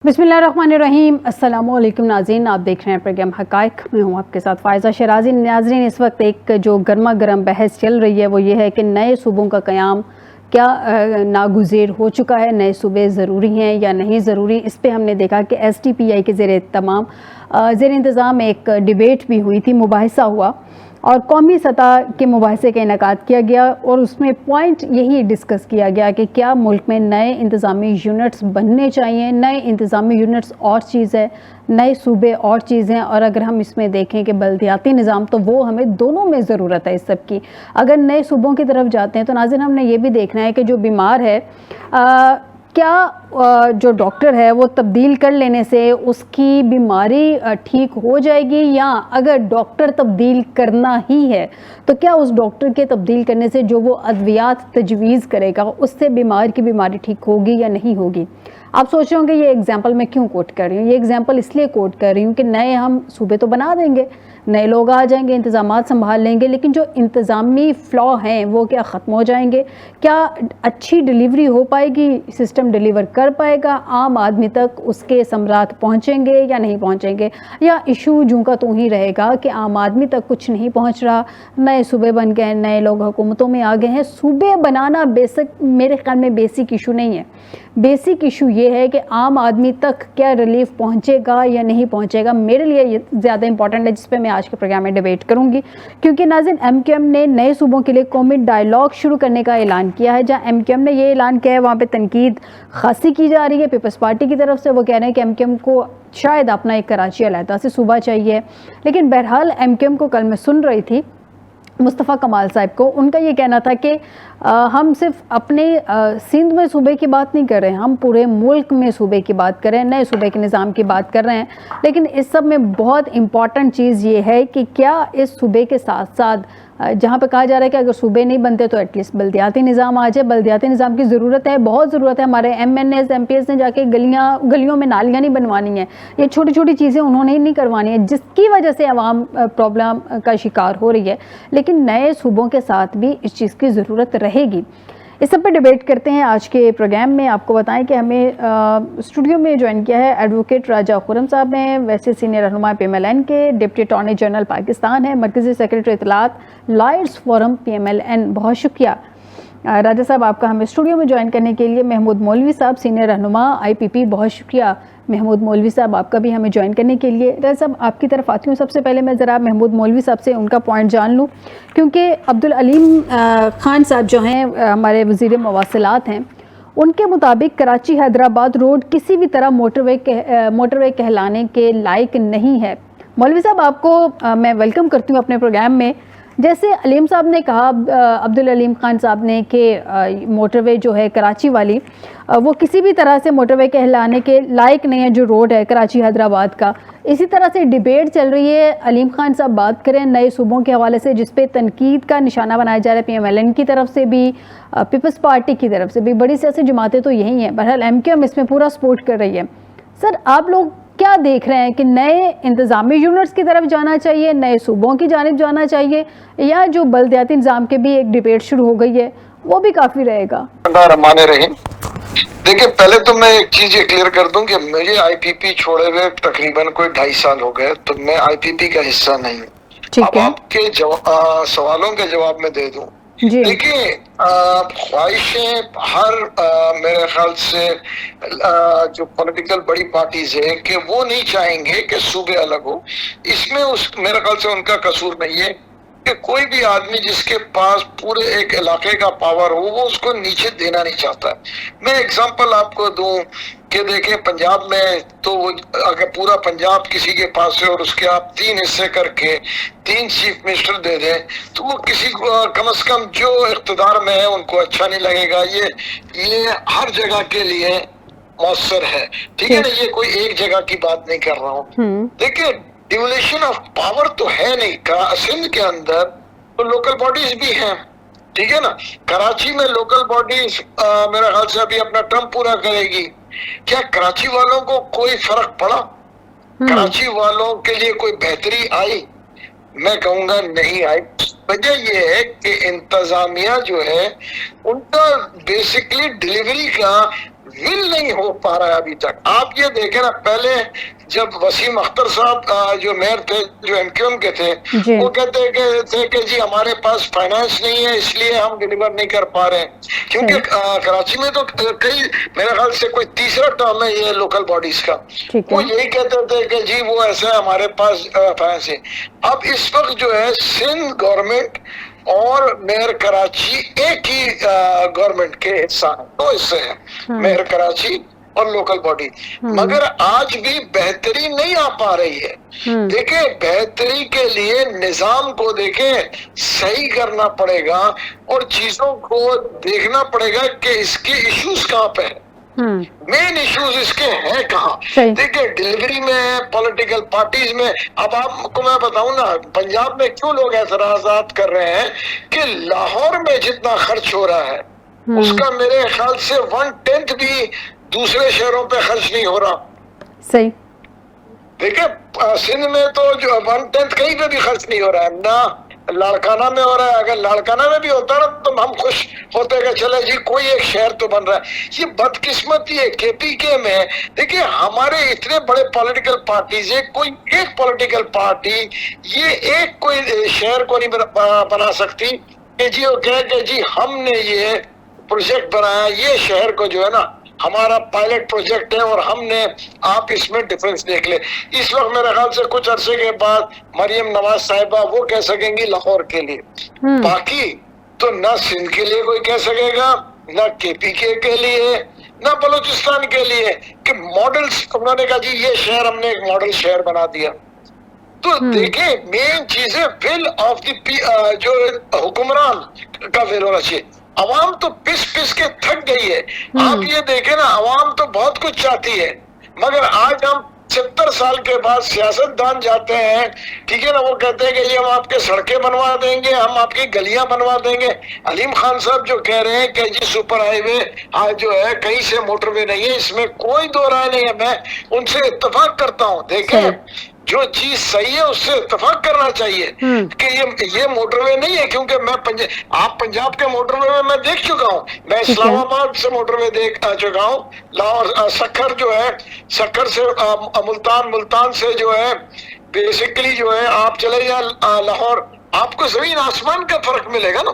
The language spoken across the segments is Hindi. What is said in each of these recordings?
बिस्मिल्लाहिर्रहमानिर्रहीम। अस्सलामुअलैकुम नाज़रीन, आप देख रहे हैं प्रोग्राम हक़ाइक़। मैं हूँ आपके साथ फ़ायज़ा शराज़ी। नाज़रीन, इस वक्त एक जो गर्मा गर्म बहस चल रही है वो ये है कि नए सूबों का क़याम क्या नागुज़ेर हो चुका है, नए सूबे ज़रूरी हैं या नहीं ज़रूरी। इस पे हमने देखा कि STPI के ज़ेर इंतज़ाम एक डिबेट भी हुई थी, मुबाहिसा हुआ और कौमी सतह के मुबाहिसे का इनेकाद किया गया और उसमें पॉइंट यही डिस्कस किया गया कि क्या मुल्क में नए इंतज़ामी यूनिट्स बनने चाहिए। नए इंतज़ामी यूनिट्स और चीज़ है, नए सूबे और चीज़ हैं। और अगर हम इसमें देखें कि बल्दियाती निज़ाम, तो वो हमें दोनों में ज़रूरत है इस सब की। अगर नए सूबों की तरफ जाते हैं तो नाज़रीन, हमने ये भी देखना है कि जो बीमार है क्या जो डॉक्टर है वो तब्दील कर लेने से उसकी बीमारी ठीक हो जाएगी, या अगर डॉक्टर तब्दील करना ही है तो क्या उस डॉक्टर के तब्दील करने से जो वो अद्वियात तजवीज़ करेगा उससे बीमार की बीमारी ठीक होगी या नहीं होगी। आप सोच रहे होंगे ये एग्जाम्पल मैं क्यों कोट कर रही हूँ। ये एग्जाम्पल इसलिए कोट कर रही हूँ कि नए हम सूबे तो बना देंगे, नए लोग आ जाएंगे, इंतज़ामात संभाल लेंगे, लेकिन जो इंतज़ामी फ़्लॉ हैं वो क्या ख़त्म हो जाएंगे? क्या अच्छी डिलीवरी हो पाएगी? सिस्टम डिलीवर कर पाएगा? आम आदमी तक उसके समरात पहुँचेंगे या नहीं पहुँचेंगे? या इशू जूँ का तू ही रहेगा कि आम आदमी तक कुछ नहीं पहुँच रहा, नए सूबे बन गए, नए लोग हुकूमतों में आ गए हैं। सूबे बनाना मेरे ख्याल में बेसिक इशू नहीं है। बेसिक इशू ये है कि आम आदमी तक क्या रिलीफ पहुंचेगा या नहीं पहुंचेगा। मेरे लिए ये ज़्यादा इंपॉर्टेंट है, जिस पे मैं आज के प्रोग्राम में डिबेट करूंगी। क्योंकि नाज़रीन, MQM ने नए सूबों के लिए कौमी डायलॉग शुरू करने का ऐलान किया है। जहां MQM ने ये ऐलान किया है वहाँ पे तनकीद खासी की जा रही है पीपल्स पार्टी की तरफ से। वो कह रहे हैं कि MQM को शायद अपना एक कराची अलहदा से सूबा चाहिए। लेकिन बहरहाल MQM को कल मैं सुन रही थी, मुस्तफ़ा कमाल साहब को, उनका ये कहना था कि हम सिर्फ अपने सिंध में सूबे की बात नहीं कर रहे हैं, हम पूरे मुल्क में सूबे की बात कर रहे हैं, नए सूबे के निज़ाम की बात कर रहे हैं। लेकिन इस सब में बहुत इम्पॉर्टेंट चीज़ ये है कि क्या इस सूबे के साथ साथ जहाँ पे कहा जा रहा है कि अगर सूबे नहीं बनते तो एटलीस्ट बल्दियाती निज़ाम आ जाए। बल्दियाती निज़ाम की ज़रूरत है, बहुत ज़रूरत है। हमारे MNAs MPs ने जाके गलियों में नालियाँ नहीं बनवानी हैं, ये छोटी छोटी चीज़ें उन्होंने नहीं करवानी है, जिसकी वजह से आवाम प्रॉब्लम का शिकार हो रही है। लेकिन नए सूबों के साथ भी इस चीज़ की ज़रूरत रहेगी। इस सब पे डिबेट करते हैं आज के प्रोग्राम में। आपको बताएं कि हमें स्टूडियो में ज्वाइन किया है एडवोकेट राजा खुरम साहब हैं, वैसे सीनियर रहनुमा PMLN के, डिप्टी अटॉर्नी जनरल पाकिस्तान है, मरकज़ी सेक्रेटरी इत्तलात लॉयर्स फोरम PMLN। बहुत शुक्रिया राजा साहब आपका हमें स्टूडियो में ज्वाइन करने के लिए। महमूद मौलवी साहब, सीनियर रहनुमा IPP, बहुत शुक्रिया महमूद मौलवी साहब आपका भी हमें ज्वाइन करने के लिए। राजा साहब, आपकी तरफ आती हूँ। सबसे पहले मैं ज़रा महमूद मौलवी साहब से उनका पॉइंट जान लूँ, क्योंकि अब्दुल अलीम खान साहब जो हैं हमारे वज़ीर मवासिलात हैं, उनके मुताबिक कराची हैदराबाद रोड किसी भी तरह मोटरवे कहलाने के लायक नहीं है। मौलवी साहब, आपको मैं वेलकम करती हूँ अपने प्रोग्राम में। जैसे अलीम साहब ने कहा, अब्दुल अलीम खान साहब ने, कि मोटरवे जो है कराची वाली वो किसी भी तरह से मोटरवे कहलाने के लायक नहीं है, जो रोड है कराची हैदराबाद का। इसी तरह से डिबेट चल रही है। अलीम खान साहब बात करें नए सूबों के हवाले से, जिस पे तनकीद का निशाना बनाया जा रहा है PMLN की तरफ से भी, पीपल्स पार्टी की तरफ से भी। बड़ी सियासी जमातें तो यही हैं, बहरहाल MQM इसमें पूरा सपोर्ट कर रही है। सर, आप लोग क्या देख रहे हैं कि नए इंतज़ामी यूनिट्स की तरफ जाना चाहिए, नए सूबों की जानिब जाना चाहिए, या जो बल्दियाती निज़ाम के भी एक डिबेट शुरू हो गई है वो भी काफ़ी रहेगा? देखिए, पहले तो मैं एक चीज ये क्लियर कर दूं कि मुझे IPP छोड़े हुए तकरीबन कोई 2.5 साल हो गए, तो मैं IPP का हिस्सा नहीं हूँ। अब आपके सवालों के जवाब में दे दूं। देखिए, ख्वाहिशें हर मेरे ख्याल से जो पॉलिटिकल बड़ी पार्टीज है कि वो नहीं चाहेंगे कि सूबे अलग हो। इसमें मेरे ख्याल से उनका कसूर नहीं है कि कोई भी आदमी जिसके पास पूरे एक इलाके का पावर हो वो उसको नीचे देना नहीं चाहता। मैं एग्जांपल आपको दूं कि देखें, पंजाब में तो अगर पूरा पंजाब किसी के पास है और उसके आप 3 हिस्से करके 3 चीफ मिनिस्टर दे दें, तो वो किसी कम से कम जो इख्तिदार में है उनको अच्छा नहीं लगेगा। ये हर जगह के लिए मौसर है, ठीक है ना। ये कोई एक जगह की बात नहीं कर रहा हूँ। देखिए, डिवोल्यूशन ऑफ पावर तो है नहीं। सिंध के अंदर तो लोकल बॉडीज भी हैं, ठीक है ना। कराची में लोकल बॉडीज मेरा ख्याल से अभी अपना टर्म पूरा करेगी। क्या कराची वालों को कोई फर्क पड़ा? कराची वालों के लिए कोई बेहतरी आई? मैं कहूंगा नहीं आई। वजह यह है कि इंतजामिया जो है उनका बेसिकली डिलीवरी का विल नहीं हो पा रहा है अभी तक। आप ये देखें ना, पहले जब वसीम अख्तर साहब जो मेयर थे, जो एमक्यूएम के थे, वो कहते थे कि जी हमारे पास फाइनेंस नहीं है इसलिए हम डिलीवर नहीं कर पा रहे हैं, क्योंकि कराची में तो कई, मेरे ख्याल से कोई तीसरा टर्म है ये लोकल बॉडीज का, वो यही कहते थे कि जी वो ऐसा हमारे पास फाइनेंस है। अब इस वक्त जो है सिंध गवर्नमेंट और मेयर कराची एक ही गवर्नमेंट के हिस्सा है, दो हिस्से हैं, मेयर कराची और लोकल बॉडी, मगर आज भी बेहतरी नहीं आ पा रही है। देखे, बेहतरी के लिए निजाम को देखे सही करना पड़ेगा और चीजों को देखना पड़ेगा कि इसके इश्यूज कहाँ पे है, मेन इश्यूज इसके हैं कहाँ। देखिए, डिलीवरी में, पॉलिटिकल पार्टीज में। अब आपको मैं बताऊं ना, पंजाब में क्यों लोग एतराजात कर रहे हैं कि लाहौर में जितना खर्च हो रहा है उसका मेरे ख्याल से 1/10 भी दूसरे शहरों पे खर्च नहीं हो रहा। सही। देखिए, सिंध में तो जो 1/10 कहीं पे भी खर्च नहीं हो रहा है, ना लाड़काना में हो रहा है। अगर लाड़काना में भी होता ना तो हम खुश होते कि चले जी कोई एक शहर तो बन रहा है। ये बदकिस्मती है केपीके में। देखिए, हमारे इतने बड़े पॉलिटिकल पार्टीज है, कोई एक पॉलिटिकल पार्टी ये एक कोई शहर को नहीं बना सकती कि जी वो कहे कि जी हमने ये प्रोजेक्ट बनाया, ये शहर को जो है ना हमारा पायलट प्रोजेक्ट है और हमने, आप इसमें डिफरेंस देख ले। इस वक्त मेरे ख्याल से कुछ अरसे के बाद मरियम नवाज साहिबा वो कह सकेंगी लाहौर के लिए, बाकी तो ना सिंध के लिए कोई कह सकेगा, ना केपीके के लिए, ना बलूचिस्तान के लिए कि मॉडल्स, उन्होंने कहा जी ये शहर हमने एक मॉडल शहर बना दिया। तो देखें, मेन चीजें विल ऑफ द जो हुक्मरान का विल होना चाहिए। अवाम तो पिस पिस के थक गई है। आप ये देखें ना, अवाम तो बहुत कुछ चाहती है, मगर आज हम 70 साल के बाद सियासतदान जाते हैं, ठीक है ना, वो कहते हैं कि ये हम आपके सड़कें बनवा देंगे, हम आपकी गलियां बनवा देंगे। अलीम खान साहब जो कह रहे हैं कि जी सुपर हाईवे आज जो है कहीं से मोटरवे नहीं है, इसमें कोई दो राय नहीं है, मैं उनसे इत्तेफाक करता हूँ। देखें, जो चीज सही है उससे इत्तेफाक करना चाहिए कि ये मोटरवे नहीं है, क्योंकि मैं आप पंजाब के मोटरवे में मैं देख चुका हूँ, मैं इस्लामाबाद से मोटरवे देख चुका हूँ, लाहौर सक्खर जो है, सक्खर से मुल्तान, मुल्तान से जो है बेसिकली जो है आप चले जाए लाहौर, आपको जमीन आसमान का फर्क मिलेगा ना।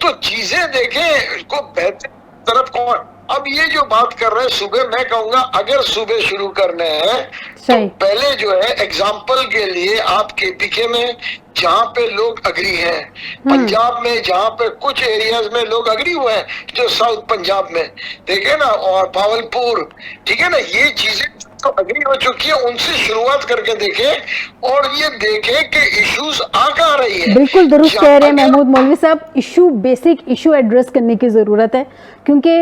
तो चीजें देखें को बेहतर तरफ कौन। अब ये जो बात कर रहे हैं सुबह, मैं कहूंगा अगर सुबह शुरू करने हैं तो पहले जो है एग्जाम्पल के लिए आप केपीके में जहाँ पे लोग अग्री हैं, पंजाब में जहाँ पे कुछ एरियाज में लोग अग्री हुए हैं, जो साउथ पंजाब में देखे ना, और भावलपुर, ठीक है ना, ये चीजें तो अग्री हो चुकी है, उनसे शुरुआत करके देखें और ये देखें कि इश्यूज आ कहाँ रही है। बिल्कुल दुरुस्त कह रहे हैं महमूद मौलवी साहब, इशू, बेसिक इशू एड्रेस करने की ज़रूरत है। क्योंकि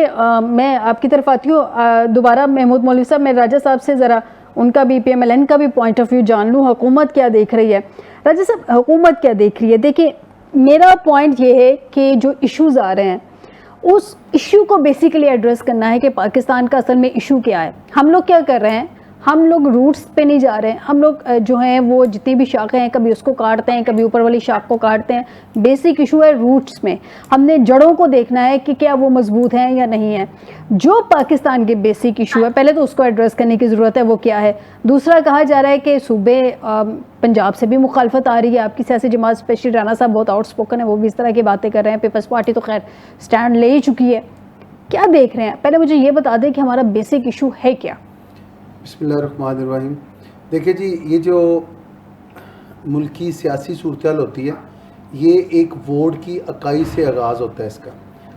मैं आपकी तरफ आती हूँ दोबारा महमूद मौलवी साहब, मैं राजा साहब से ज़रा उनका भी, PMLN का भी पॉइंट ऑफ व्यू जान लूँ, हुकूमत क्या देख रही है। राजा साहब, हुकूमत क्या देख रही है? देखिए, मेरा पॉइंट ये है कि जो इश्यूज़ आ रहे हैं उस इशू को बेसिकली एड्रेस करना है कि पाकिस्तान का असल में इशू क्या है। हम लोग क्या कर रहे हैं, हम लोग रूट्स पे नहीं जा रहे हैं, हम लोग जो हैं वो जितनी भी शाखें हैं कभी उसको काटते हैं, कभी ऊपर वाली शाख को काटते हैं। बेसिक इशू है रूट्स में, हमने जड़ों को देखना है कि क्या वो मजबूत हैं या नहीं है। जो पाकिस्तान के बेसिक इशू है पहले तो उसको एड्रेस करने की ज़रूरत है, वो क्या है। दूसरा, कहा जा रहा है कि सूबे पंजाब से भी मुखालफत आ रही है, आपकी सियासी जमात स्पेशली राना साहब बहुत आउटस्पोकन है, वो भी इस तरह की बातें कर रहे हैं। पीपल्स पार्टी तो खैर स्टैंड ले ही चुकी है। क्या देख रहे हैं, पहले मुझे ये बता दें कि हमारा बेसिक इशू है क्या। बिस्मिल्लाहिर्रहमानिर्रहीम। देखिए जी, ये जो मुल्की सियासी सूरत होती है, ये एक वोट की इकाई से आगाज़ होता है इसका।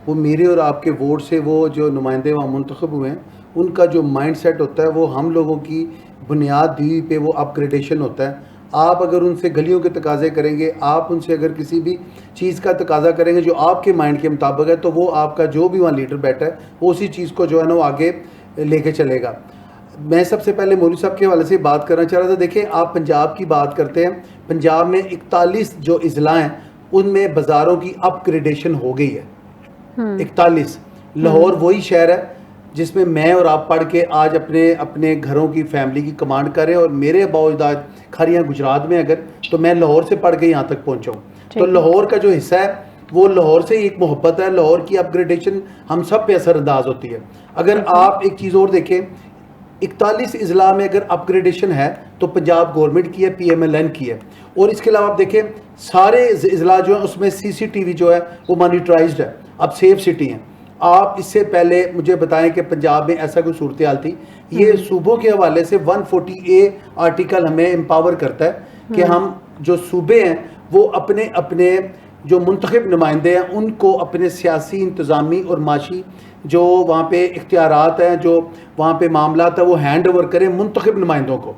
वो मेरे और आपके वोट से वो जो नुमाइंदे वहाँ मुंतखब हुए हैं, उनका जो माइंड सेट होता है वो हम लोगों की बुनियाद दी पे वो अपग्रेडेशन होता है। आप अगर उनसे गलियों के तकाजे करेंगे, आप उनसे अगर किसी भी चीज़ का तकाजा करेंगे जो आपके माइंड के मुताबिक है, तो वो आपका जो भी वहाँ लीडर बैठा है वो उसी चीज़ को जो है ना वो आगे लेके चलेगा। मैं सबसे पहले मौलवी साहब के हवाले से बात करना चाह रहा था। देखिए, आप पंजाब की बात करते हैं, पंजाब में 41 जो अजला हैं उनमें बाज़ारों की अपग्रेडेशन हो गई है। 41। लाहौर वही शहर है जिसमें मैं और आप पढ़ के आज अपने अपने घरों की फैमिली की कमांड कर रहे हैं, और मेरे बावजदाद खारियाँ गुजरात में अगर, तो मैं लाहौर से पढ़ के यहाँ तक पहुँचा हूँ। तो लाहौर का जो हिस्सा है वो लाहौर से एक मोहब्बत है, लाहौर की अपग्रेडेशन हम सब पे असरअंदाज होती है। अगर आप एक चीज़ और देखें, 41 अजला में अगर अपग्रेडेशन है तो पंजाब गवर्नमेंट की है, PMLN की है। और इसके अलावा आप देखें सारे अजला जो है उसमें CCTV जो है वो मॉनिटराइज्ड है, अब सेफ सिटी हैं। आप इससे पहले मुझे बताएं कि पंजाब में ऐसा कोई सूरत हाल थी? ये सूबों के हवाले से 140A आर्टिकल हमें एम्पावर करता है कि हम जो सूबे हैं वो अपने अपने जो मुंतखब नुमाइंदे हैं उनको अपने सियासी, इंतज़ामी और माशी जो वहाँ पे इख्तियारात हैं, जो वहाँ पे मामलात है, वो हैंड ओवर करें मुंतखब नुमाइंदों को।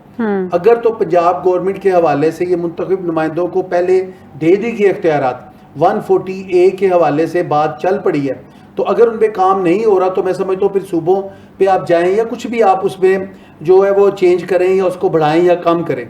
अगर तो पंजाब गवर्नमेंट के हवाले से ये मुंतखब नुमाइंदों को पहले दे दी गई इख्तियारात, 140A के हवाले से बात चल पड़ी है, तो अगर उन पर काम नहीं हो रहा तो मैं समझता हूँ फिर सूबों पे आप जाएं या कुछ भी आप उसमें जो है वो चेंज करें या उसको बढ़ाएं या कम करें।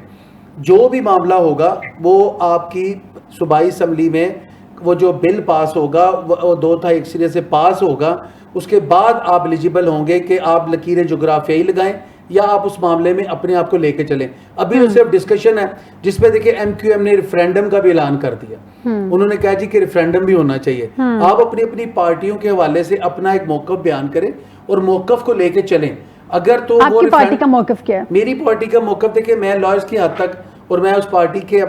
जो भी मामला होगा वो आपकी सूबाई असम्बली में वो जो बिल पास होगा वो 2/3 सिरे से पास होगा, उसके बाद आप एलिजिबल होंगे कि आप लकीरें जोग्राफियाई लगाएं या आप उस मामले में अपने आप को लेके चलें। अभी तो सिर्फ डिस्कशन है, जिसपे देखिए MQM ने रेफरेंडम का भी ऐलान कर दिया। उन्होंने कहा जी कि रेफरेंडम भी होना चाहिए। आप अपनी अपनी पार्टियों के हवाले से अपना एक मौक़िफ़ बयान करें और मौक़िफ़ को लेके चलें। अगर तो आपकी पार्टी का मौक़िफ़ क्या है? मेरी पार्टी का मौक़िफ़ देखिए, मैं लॉयर्स की हद तक और मैं उस पार्टी के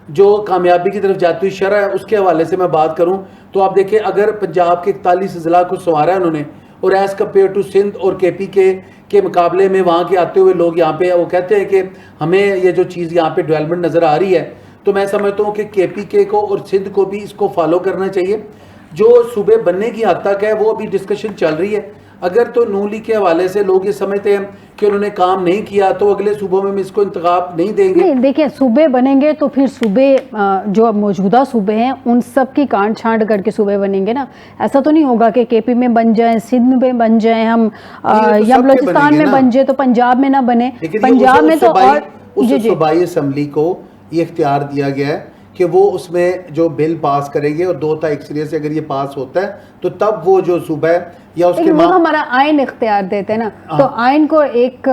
जो कामयाबी की तरफ जाती हुई शरह है उसके हवाले से मैं बात करूं तो आप देखिए, अगर पंजाब के 41 अजला को संवारा है उन्होंने, और एज़ कम्पेयर टू सिंध और KP के मुकाबले में वहाँ के आते हुए लोग यहाँ पे वो कहते हैं कि हमें ये जो चीज़ यहाँ पे डेवलपमेंट नज़र आ रही है, तो मैं समझता हूँ कि KP को और सिंध को भी इसको फॉलो करना चाहिए। जो सूबे बनने की हद तक है वो अभी डिस्कशन चल रही है। अगर तो नून लीग के हवाले से लोग ये समझते हैं कि उन्होंने काम नहीं किया तो अगले सूबों में इसको इंतखाब नहीं देंगे। नहीं, देखिए सूबे बनेंगे तो फिर सूबे जो अब मौजूदा सूबे हैं उन सब की काट छांट करके सूबे बनेंगे ना। ऐसा तो नहीं होगा कि KP में बन जाए, सिंध में बन जाए, हम या बलोचिस्तान में बन जाए तो पंजाब में ना बने। पंजाब में तो और सूबाई असम्बली को ये इख्तियार दिया गया है कि वो उसमें जो बिल पास करेंगे और 2/3 सिरे से अगर ये पास होता है तो तब वो जो सूबा है या उसके वो हमारा आइन इख्तियार देते हैं ना, तो आइन को एक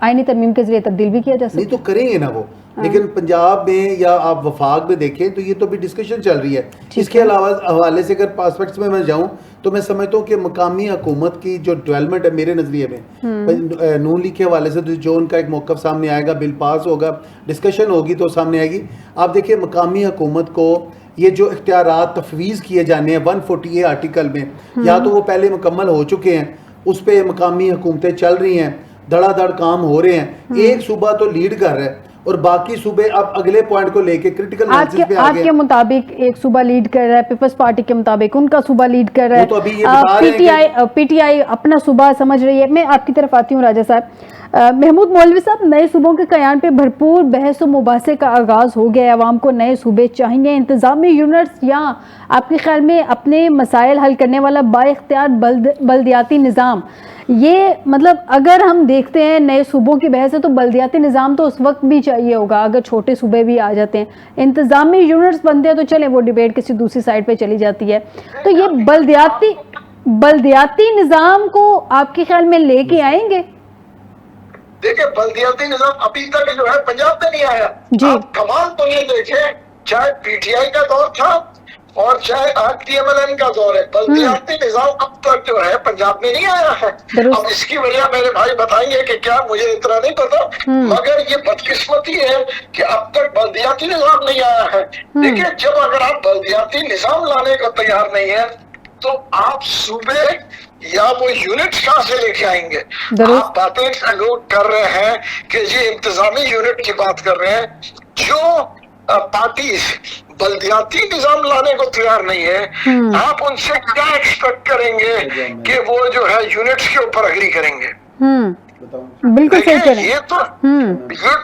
आइनी तरमीम के जरिए तब्दील भी किया जा सकता है। नहीं तो करेंगे ना वो, लेकिन पंजाब में या आप वफाक में देखें तो ये तो भी डिस्कशन चल रही है। इसके अलावा हवाले से अगर पासपेक्ट्स में मैं जाऊँ तो मैं समझता हूँ कि मकामी हुकूमत की जो डेवलपमेंट है मेरे नज़रिए में नून लीग के हवाले से तो जो उनका एक मौक़िफ़ सामने आएगा, बिल पास होगा, डिस्कशन होगी तो सामने आएगी। आप देखिए मकामी हुकूमत को ये जो इख्तियारात तफवीज़ किए जाने हैं 140A आर्टिकल में, या तो वो पहले मुकम्मल हो चुके हैं, उस पर मकामी हुकूमतें चल रही हैं, धड़ाधड़ काम हो रहे हैं। एक सूबा तो लीड कर रहा है और बाकी सूबे अब अगले पॉइंट को लेके क्रिटिकल एनालिसिस पे आ गए। आपके मुताबिक एक सूबा लीड कर रहा है, पीपल्स पार्टी के मुताबिक उनका सूबा लीड कर रहा है, तो अभी ये बता रहे हैं PTI अपना सूबा समझ रही है। मैं आपकी तरफ आती हूँ राजा साहब। महमूद मौलवी साहब, नए सूबों के कयान पे भरपूर बहस और मुबासे का आगाज़ हो गया है। अवाम को नए सूबे चाहिए, इंतज़ामी यूनिट्स या आपके ख्याल में अपने मसाइल हल करने वाला बाइख्तियार बल्दियाती निज़ाम? ये मतलब अगर हम देखते हैं नए सूबों की बहस है तो बल्दियाती निज़ाम तो उस वक्त भी चाहिए होगा अगर छोटे सूबे भी आ जाते हैं। इंतज़ामी यूनिट्स बनते हैं तो चले वो डिबेट किसी दूसरी साइड पे चली जाती है। तो ये बल्दियाती निज़ाम को आपके ख्याल में लेके आएंगे? देखिए, बल्दियाती निज़ाम अभी तक जो है पंजाब में नहीं आया। आप कमाल तो ये देखे, चाहे PTI का दौर था और चाहे PMLN का दौर है, बल्दियाती निज़ाम अब तक जो है पंजाब में नहीं आया है। अब इसकी वजह मेरे भाई बताएंगे कि क्या, मुझे इतना नहीं पता, मगर ये बदकिस्मती है कि अब तक बल्दियाती निज़ाम नहीं आया है। देखिए, जब अगर आप बल्दियाती निज़ाम लाने को तैयार नहीं है तो आप सूबे या वो यूनिट्स कहाँ से लेके आएंगे? आप बातें कर रहे हैं कि जी इंतजामी यूनिट की बात कर रहे हैं, जो पार्टीज बल्दियाती निजाम लाने को तैयार नहीं है, आप उनसे क्या एक्सपेक्ट करेंगे कि वो जो है यूनिट्स के ऊपर अग्री करेंगे? बिल्कुल सही कह रहे हैं। ये तो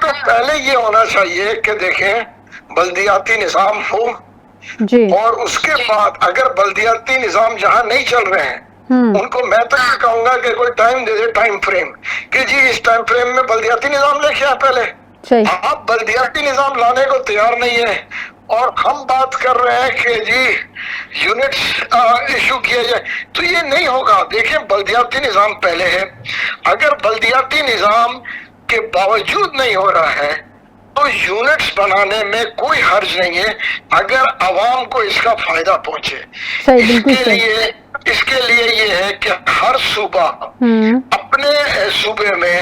पहले ये होना चाहिए कि देखें बल्दियाती निजाम हो जी, और उसके बाद अगर बल्दियाती निजाम जहाँ नहीं चल रहे हैं उनको मैं तो ये कहूंगा कि कोई टाइम दे दे, टाइम फ्रेम, कि जी इस टाइम फ्रेम में बल्दियाती निजाम लेके आए। पहले आप बल्दियाती निजाम लाने को तैयार नहीं है और हम बात कर रहे हैं कि जी यूनिट्स इशू किया जाए, तो ये नहीं होगा। देखिए, बल्दियाती निजाम पहले है, अगर बल्दियाती निजाम के बावजूद नहीं हो रहा है तो यूनिट्स बनाने में कोई हर्ज नहीं है अगर आवाम को इसका फायदा पहुंचे। सही, बिल्कुल सही। इसके लिए ये है कि हर सूबा अपने सूबे में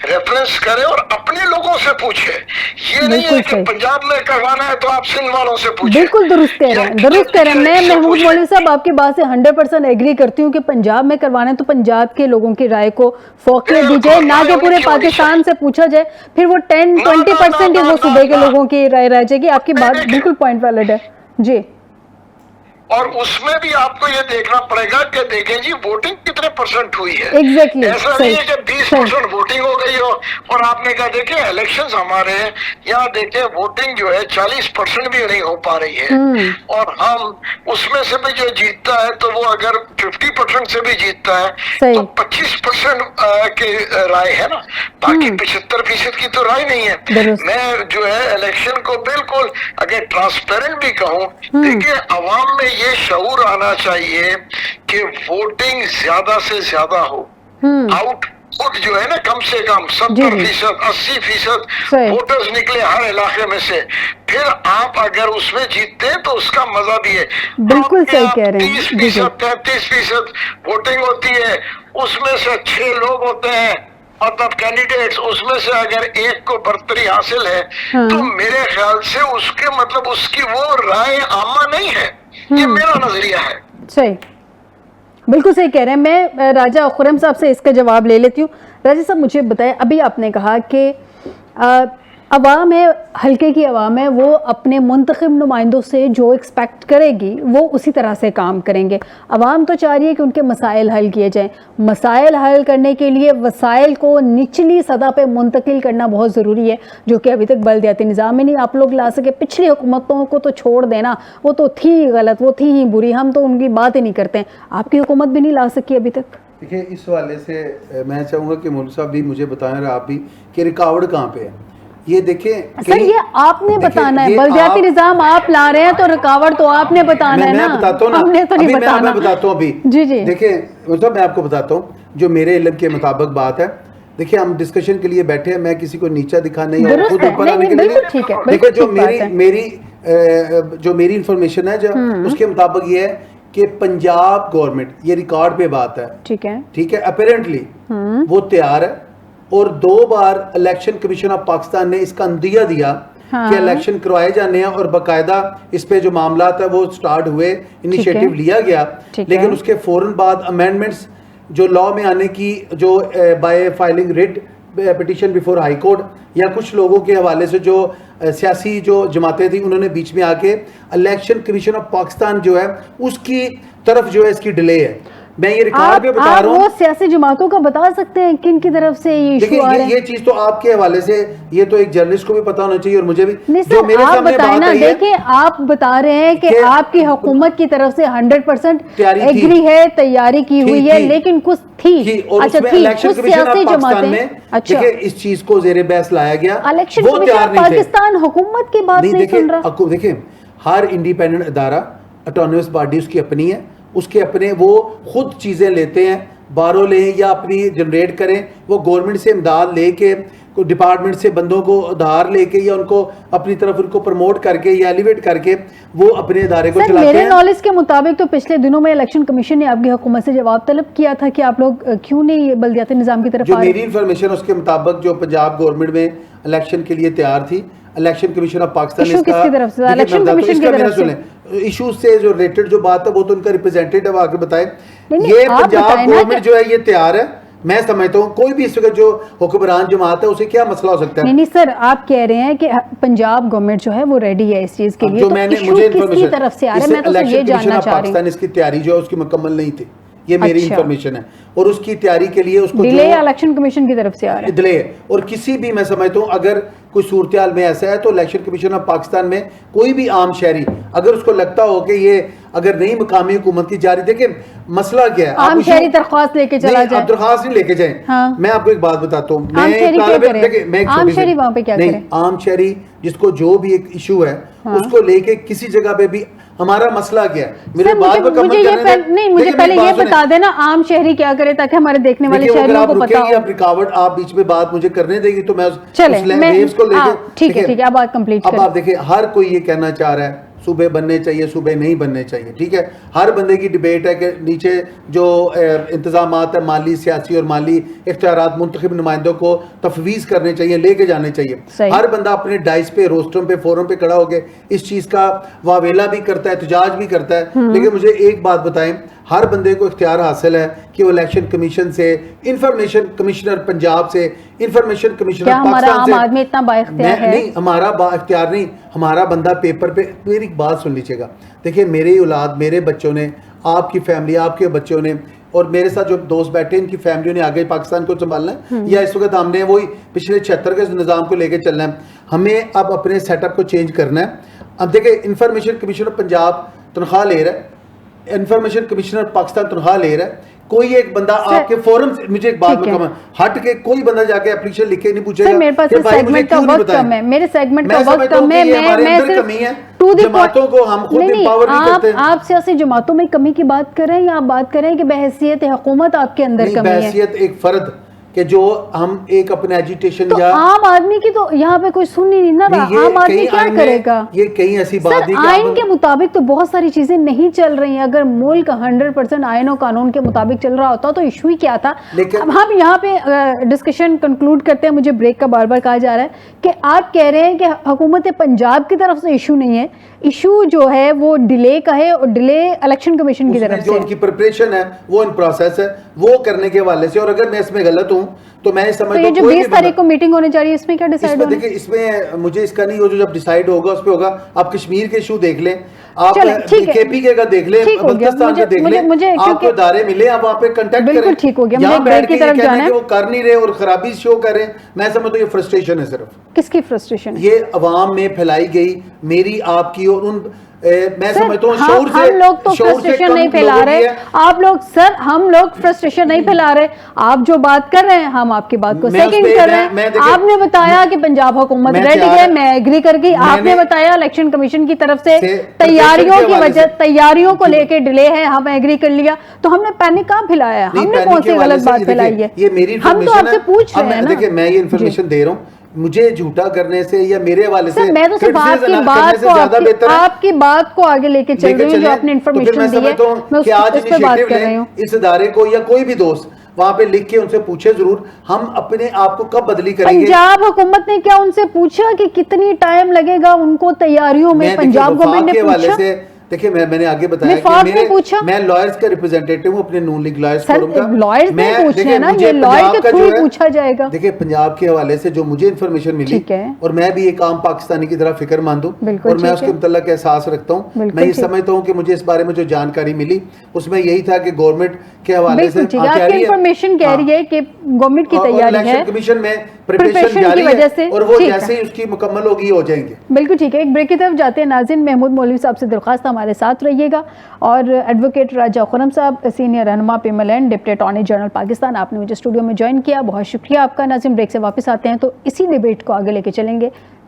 रेफरेंस करे और अपने लोगों से पूछे। ये नहीं है कि पंजाब में करवाना है तो आप सिंध वालों से पूछे। बिल्कुल दुरुस्त कह रहे हैं, दुरुस्त कह रहे हैं। मैं महमूद मौलवी साहब आपकी बात से 100% एग्री करती हूँ कि पंजाब में करवाना है तो पंजाब के लोगों की राय को फोकियत दी जाए, ना कि पूरे पाकिस्तान से पूछा जाए। फिर वो 10-20% ही वो सूबे के लोगों की राय रह जाएगी। आपकी बात बिल्कुल पॉइंट वैलिड है जी। और उसमें भी आपको ये देखना पड़ेगा कि देखें जी वोटिंग कितने परसेंट हुई है। एग्जैक्टली, ऐसा नहीं है कि 20% वोटिंग हो गई हो और आपने कहा देखे इलेक्शंस हमारे यहाँ देखे वोटिंग जो है 40% भी नहीं हो पा रही है। और हम उसमें से भी जो जीतता है तो वो अगर 50% से भी जीतता है तो 25% की राय है ना, बाकी 75% की तो राय नहीं है। मैं जो है इलेक्शन को बिल्कुल अगर ट्रांसपेरेंट भी कहूँ, देखिए अवाम में ये शऊर आना चाहिए कि वोटिंग ज्यादा से ज्यादा हो। आउटपुट जो है ना कम से कम 70%, 80% वोटर्स निकले हर इलाके में से, फिर आप अगर उसमें जीतते हैं तो उसका मजा भी है। बिल्कुल सही कह रहे हैं। 30%, 33% वोटिंग होती है, उसमें से 6 लोग होते हैं मतलब कैंडिडेट्स, उसमें से अगर एक को बर्तरी हासिल है तो मेरे ख्याल से उसके मतलब उसकी वो राय आमा नहीं है। ये मेरा नजरिया है। सही, बिल्कुल सही कह रहे हैं। मैं राजा खुरम साहब से इसका जवाब ले लेती हूँ। राजा साहब मुझे बताएं, अभी आपने कहा कि अवाम है, हल्के की अवाम है, वो अपने मुंतखब नुमाइंदों से जो एक्सपेक्ट करेगी वो उसी तरह से काम करेंगे। अवाम तो चाह रही है कि उनके मसाइल हल किए जाएं। मसाइल हल करने के लिए वसाइल को निचली सतह पे मुंतकिल करना बहुत ज़रूरी है, जो कि अभी तक बल्दियाती निज़ाम में नहीं आप लोग ला सके। पिछली हुकूमतों को तो छोड़ देना, वो तो थी ही गलत, वो थी ही बुरी, हम तो उनकी बात ही नहीं करते हैं। आपकी हुकूमत भी नहीं ला सकी अभी तक। देखिए, इस हवाले से मैं चाहूँगा कि मौलवी साहब भी मुझे बताएं और आप भी कि रिकावट कहाँ पे है। ये देखें सर, ये आपने बताना है। बल्दियाती निजाम आप ला रहे हैं तो रुकावट तो आपने बताना है ना। मैं बताता हूँ ना, हमने तो नहीं बताना। मैं बताता हूँ अभी। जी जी, देखिए मतलब मैं आपको बताता हूँ जो मेरे इल्म के मुताबिक बात है। देखिए, हम डिस्कशन के लिए बैठे हैं, मैं किसी को नीचा दिखाने या खुद ऊपर आने के लिए। देखिए, जो मेरी इंफॉर्मेशन है, जो उसके मुताबिक ये है कि पंजाब गवर्नमेंट, ये रिकॉर्ड पे बात है, ठीक है, अपेरेंटली वो तैयार है और 2 बार इलेक्शन कमीशन ऑफ पाकिस्तान ने इसका अंदिया दिया कि इलेक्शन करवाए जाने हैं और बाकायदा इस पे जो मामला है वो स्टार्ट हुए, इनिशिएटिव लिया गया। लेकिन उसके फौरन बाद अमेंडमेंट्स जो लॉ में आने की, जो bye filing writ petition before high court या कुछ लोगों के हवाले से जो सियासी जो जमातें थी, उन्होंने बीच में आके इलेक्शन कमीशन ऑफ पाकिस्तान जो है उसकी तरफ जो है इसकी डिले है। मैं ये रिकॉर्ड पे बता रहा हूँ। वो सियासी जमातों का बता सकते हैं किन की तरफ से ये इशू आ रहा है? ये चीज तो आपके हवाले से, ये तो एक जर्नलिस्ट को भी पता होना चाहिए और मुझे भी। जो मेरे सामने बात है, देखिए आप बता रहे हैं कि आपकी हुकूमत की तरफ से 100% एग्री है, तैयारी की हुई है, लेकिन कुछ थी। अच्छा, इलेक्शन कमीशन ऑफ पाकिस्तान में देखिए इस चीज को जेरे बहस लाया गया। इलेक्शन कमीशन पाकिस्तान हुकूमत की बात नहीं सुन रहा। देखिए, हर इंडिपेंडेंट अदारा, ऑटोनमस बॉडी उसकी अपनी है, उसके अपने वो खुद चीज़ें लेते हैं, बारो लें या अपनी जनरेट करें, वो गवर्नमेंट से इमदाद लेके, कोई डिपार्टमेंट से बंदों को उधार लेके या उनको अपनी तरफ उनको प्रमोट करके या एलिवेट करके वो अपने इदारे को चलाते हैं। मेरे नॉलेज के मुताबिक तो पिछले दिनों में इलेक्शन कमीशन ने आपकी हुकूमत से जवाब तलब किया था कि आप लोग क्यों नहीं बल्दियाती निज़ाम की तरफ। जो मेरी इन्फॉर्मेशन उसके मुताबिक जो पंजाब गवर्नमेंट में इलेक्शन के लिए तैयार थी, election commission of Pakistan election commission की तरफ से इशू से जो रिलेटेड जो बात है वो तो उनका रिप्रेजेंटेटिव आके बताए। ये पंजाब गवर्नमेंट जो है ये तैयार है। मैं समझता हूँ कोई भी इस वक्त जो हुक्मरान जमात है उसे क्या मसला हो सकता है। नहीं सर, आप कह रहे हैं कि पंजाब गवर्नमेंट जो है वो रेडी है इस चीज के लिए। जो मैंने मुझे किसकी तरफ से आ रहा है, मैं तो ये जानना चाह रही हूँ। इसकी तैयारी जो है उसकी मुकम्मल नहीं थी, ये मेरी इंफॉर्मेशन है। और उसकी तैयारी के लिए उसको डिले इलेक्शन कमीशन की तरफ से आ रहा है, डिले। और किसी भी, मैं समझता हूँ अगर कोई सूरत में ऐसा है तो इलेक्शन कमीशन ऑफ पाकिस्तान में कोई भी आम शहरी अगर उसको लगता हो कि ये अगर नई मकामी हुकूमत की जारी, देखिए मसला क्या है, आम शहरी दरख्वास्त लेके चला जाए, दरख्वास्त नहीं लेके जाए। हाँ। मैं आपको एक बात बताता हूँ, आम शहरी जिसको जो भी एक इशू है उसको लेके किसी जगह पे भी हमारा मसला क्या है? मेरे सर, बात मुकम्मल मुझे ये करने दें। नहीं, मुझे देखिए, पहले मेरी ये बात बता देना आम शहरी क्या करे ताकि हमारे देखने वाले देखिए, अगर शहरियों आप को पता रुकेंगी, हो। आप रुकावट आप बीच में बात मुझे करने देगी तो मैं उस चले, मैं वेव्स को लेके ठीक है, ठीक है, अब बात कंप्लीट अब करें। आप देखिए, हर कोई ये कहना चाह रहा है सूबे बनने चाहिए, सूबे नहीं बनने चाहिए, ठीक है। हर बंदे की डिबेट है कि नीचे जो इंतजामात है माली, सियासी और माली इख्तियारात मुंतखब नुमाइंदों को तफवीज़ करने चाहिए, लेके जाने चाहिए। हर बंदा अपने डाइस पे, रोस्टरों पे, फोरम पे खड़ा होकर इस चीज़ का वावेला भी करता है, एहतजाज भी करता है। लेकिन मुझे एक बात बताएं, हर बंदे को इख्तियार हासिल है कि वो इलेक्शन कमीशन से, इंफॉर्मेशन कमिश्नर पंजाब से, इंफॉर्मेशन कमिश्नर पाकिस्तान से, आम आदमी इतना बाइख्तियार है? नहीं, हमारा बाइख्तियार नहीं, हमारा बंदा पेपर पे। मेरी बात सुन लीजिएगा, देखिए मेरी औलाद, मेरे बच्चों ने, आपकी फैमिली, आपके बच्चों ने, और मेरे साथ जो दोस्त बैठे इनकी फैमिलियों ने आगे पाकिस्तान को संभालना है, या इस वक्त हमने वही पिछले 76 के निज़ाम को लेकर चलना है। हमें अब अपने सेटअप को चेंज करना है। अब देखिए, इंफॉर्मेशन कमिश्नर पंजाब तनख्वाह ले रहा है, इंफॉर्मेशन कमिश्नर पाकिस्तान तनख्वाह ले रहा है। कोई एक बंदा आपके फोरम से, मुझे एक बात बताओ, हट के कोई बंदा जाके एप्लीकेशन लिख के नहीं पूछेगा मेरे पास सेगमेंट का वक्त कम है, मेरे सेगमेंट का वक्त कम है, मैं सिर्फ जमातों को हम खुद एम्पावर नहीं करते। आप सियासी जमातों में कमी की बात कर रहे हैं या आप बात कर रहे हैं कि बहैसियत हुकूमत आपके अंदर कमी है? बहैसियत एक फर्द कि जो हम एक अपने एजुटेशन तो या आम आदमी की तो यहाँ पे कोई सुन ही नहीं ना रहा। आम आदमी क्या करेगा? ये कहीं ऐसी बात सर, आइन के मुताबिक तो बहुत सारी चीजें नहीं चल रही हैं। अगर मुल्क 100% आइन और कानून के मुताबिक चल रहा होता तो इशू ही क्या था। अब हम यहाँ पे डिस्कशन कंक्लूड करते हैं। मुझे ब्रेक का बार बार कहा जा रहा है कि आप कह रहे हैं कि हुकूमत पंजाब की तरफ से इशू नहीं है, इशू जो है वो डिले का है, और डिले इलेक्शन कमीशन की तरफ से। जो उनकी प्रिपरेशन है वो इन प्रोसेस है, वो करने के हवाले से। और अगर मैं इसमें गलत हूँ तो मैं समझता हूँ 20 तारीख को मीटिंग होने जा रही है, इसमें क्या डिसाइड होगा? देखिए, इसमें मुझे इसका नहीं हो, जो जब डिसाइड होगा उस पे होगा। आप कश्मीर के इशू देख लें, आप केपी का देख लें, बल्तिस्तान का देख लें, आपको इदारे मिले, आप वहाँ पे कांटेक्ट करें। बिल्कुल ठीक हो गया, मुझे ब्रेक की तरफ जाना है। वो कर नहीं रहे और खराबी शो कर रहे हैं, मैं समझता हूँ ये फ्रस्ट्रेशन है। सिर्फ किसकी फ्रस्ट्रेशन है? ये अवाम में फैलाई गई, मेरी, आपकी और उन मैं समझता हूँ शौर से। हम लोग तो फ्रस्ट्रेशन नहीं फैला रहे, आप लोग सर, हम लोग फ्रस्ट्रेशन नहीं फैला रहे। आप जो बात कर रहे हैं हम आपकी बात को सेकंड कर रहे हैं। आपने बताया कि पंजाब हुकूमत रेडी है, मैं एग्री कर गई। आपने बताया इलेक्शन कमीशन की तरफ से तैयारियों की वजह, तैयारियों को लेकर डिले है, हम एग्री कर लिया। तो हमने पैनिक कहाँ फैलाया? हमने कौन सी गलत बात फैलाई है? ये मेरी हम तो आपसे पूछ रहे हैं ना। देखिए, मैं ये इन्फॉर्मेशन दे रहा हूँ, मुझे झूठा करने से या मेरे हवाले से मैं तो सिर्फ आपकी बात को आगे लेके चल रही हूँ, जो आपने इन्फॉर्मेशन दी है मैं उस पर बात कर रही हूँ। इस इदारे को या कोई भी दोस्त वहाँ पे लिख के उनसे पूछे जरूर, हम अपने आप को कब बदली करेंगे। पंजाब हुकूमत ने क्या उनसे पूछा कि कितनी टाइम लगेगा उनको तैयारियों में? पंजाब गवर्नमेंट ने पूछा? देखिए, मैंने आगे बताया कि मैं लॉयर्स का रिप्रेजेंटेटिव हूं, अपने नून लीग लॉयर्स फोरम का। लॉयर्स ने पूछे हैं ना, ये लॉयर के थ्रू ही पूछा जाएगा। देखिए, पंजाब के हवाले से जो मुझे इन्फॉर्मेशन मिली, और मैं भी एक आम पाकिस्तानी की तरह फिक्रमंद हूं, और मैं उसके मुतल्लिक एहसास रखता हूं। मैं ये समझता हूं कि मुझे इस बारे में जो जानकारी मिली उसमें यही था कि गवर्नमेंट के हवाले से इन्फॉर्मेशन कह रही है कि गवर्नमेंट की तैयारी है, कमीशन में प्रिपरेशन जारी है, और वो जैसे ही उसकी मुकम्मल होगी हो जाएंगे। बिल्कुल ठीक है। एक ब्रेक की तरफ जाते हैं। नाज़रीन, महमूद मौलवी साहब से दरख्वास्त हमारे साथ रहिएगा, और एडवोकेट राजा खुरम साहब, सीनियर रहनुमा PML and deputy attorney general Pakistan, आपने मुझे स्टूडियो में ज्वाइन किया, बहुत शुक्रिया आपका। नाज़रीन, ब्रेक से वापस आते हैं तो इसी डिबेट को आगे लेके चलेंगे।